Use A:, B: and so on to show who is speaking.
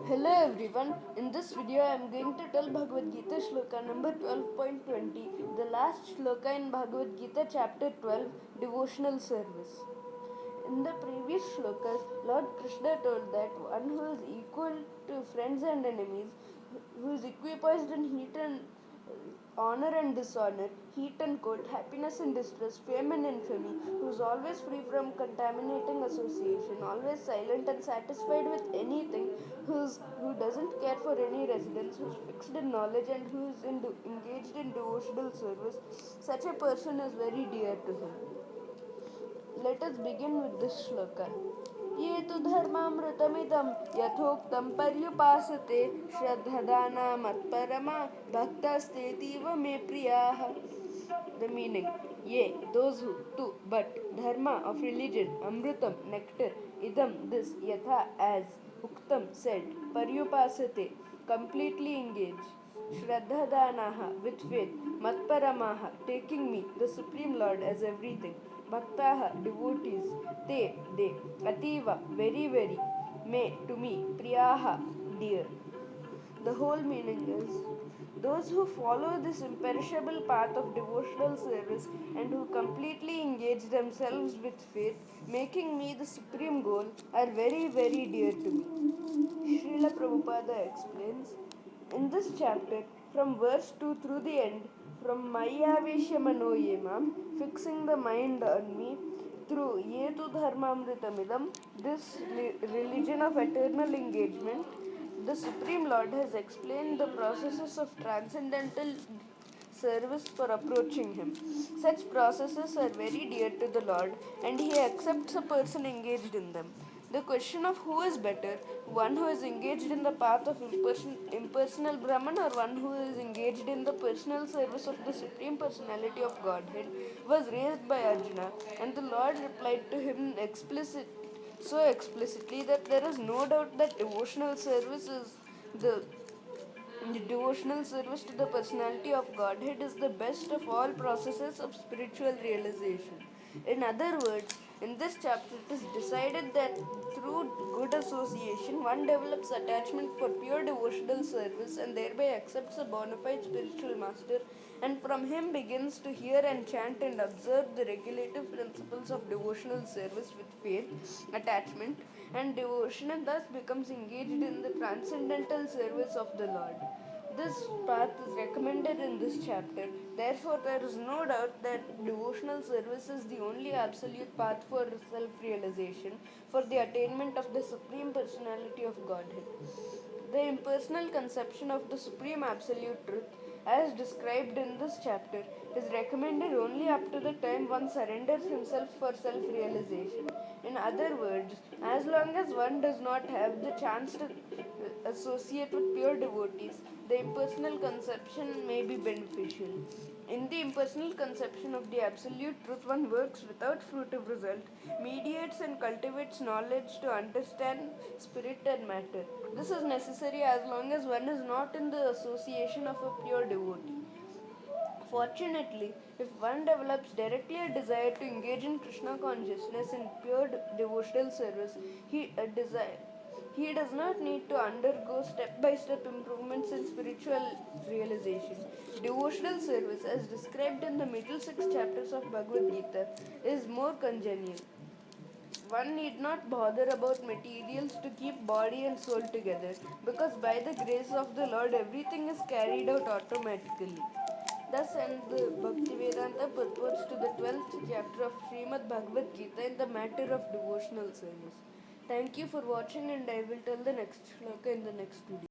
A: Hello everyone, in this video I am going to tell Bhagavad Gita sloka number 12.20, the last sloka in Bhagavad Gita chapter 12, devotional service. In the previous shlokas, Lord Krishna told that one who is equal to friends and enemies, who is equipoised in heat and honor and dishonor, heat and cold, happiness and distress, fame and infamy, who is always free from contaminating association, always silent and satisfied with anything, who doesn't care for any residence, who is fixed in knowledge and who is engaged in devotional service, such a person is very dear to him. Let us begin with this shloka. ये तु धर्मामृतमिदं यथोक्तं पर्युपासते श्रद्धदाना मत्परमा भक्तस्तेतीव मे प्रियाः. The meaning: Yea, those who, to, but, dharma of religion, amrutam, nectar, idam, this, yatha, as, uktam, said, paryupasate, completely engage, shraddhadanaha, with faith, matparamaha, taking me, the Supreme Lord, as everything, bhaktaha, devotees, they, ativa, very, very, me, to me, priyaha, dear. The whole meaning is, those who follow this imperishable path of devotional service and who completely engage themselves with faith, making me the supreme goal, are very, very dear to me. Srila Prabhupada explains, in this chapter, from verse 2 through the end, from Mayaveshya Manoyemam, fixing the mind on me, through Yetu Dharmamritamidam, this religion of eternal engagement, the Supreme Lord has explained the processes of transcendental service for approaching Him. Such processes are very dear to the Lord, and He accepts a person engaged in them. The question of who is better, one who is engaged in the path of impersonal Brahman or one who is engaged in the personal service of the Supreme Personality of Godhead, was raised by Arjuna, and the Lord replied to him so explicitly that there is no doubt that the devotional service to the personality of Godhead is the best of all processes of spiritual realization. In other words, in this chapter it is decided that through good association one develops attachment for pure devotional service and thereby accepts a bona fide spiritual master, and from him begins to hear and chant and observe the regulative principles of devotional service with faith, attachment, and devotion, and thus becomes engaged in the transcendental service of the Lord. This path is recommended in this chapter. Therefore, there is no doubt that devotional service is the only absolute path for self-realization, for the attainment of the Supreme Personality of Godhead. The impersonal conception of the Supreme Absolute Truth, as described in this chapter, is recommended only up to the time one surrenders himself for self-realization. In other words, as long as one does not have the chance to associate with pure devotees, the impersonal conception may be beneficial. In the impersonal conception of the Absolute Truth, one works without fruitive result, mediates and cultivates knowledge to understand spirit and matter. This is necessary as long as one is not in the association of a pure devotee. Fortunately, if one develops directly a desire to engage in Krishna consciousness in pure devotional service, he does not need to undergo step-by-step improvements in spiritual realization. Devotional service, as described in the middle 6 chapters of Bhagavad Gita, is more congenial. One need not bother about materials to keep body and soul together, because by the grace of the Lord everything is carried out automatically. Thus ends the Bhaktivedanta purports to the 12th chapter of Srimad Bhagavad Gita in the matter of devotional service. Thank you for watching, and I will tell the next shloka in the next video.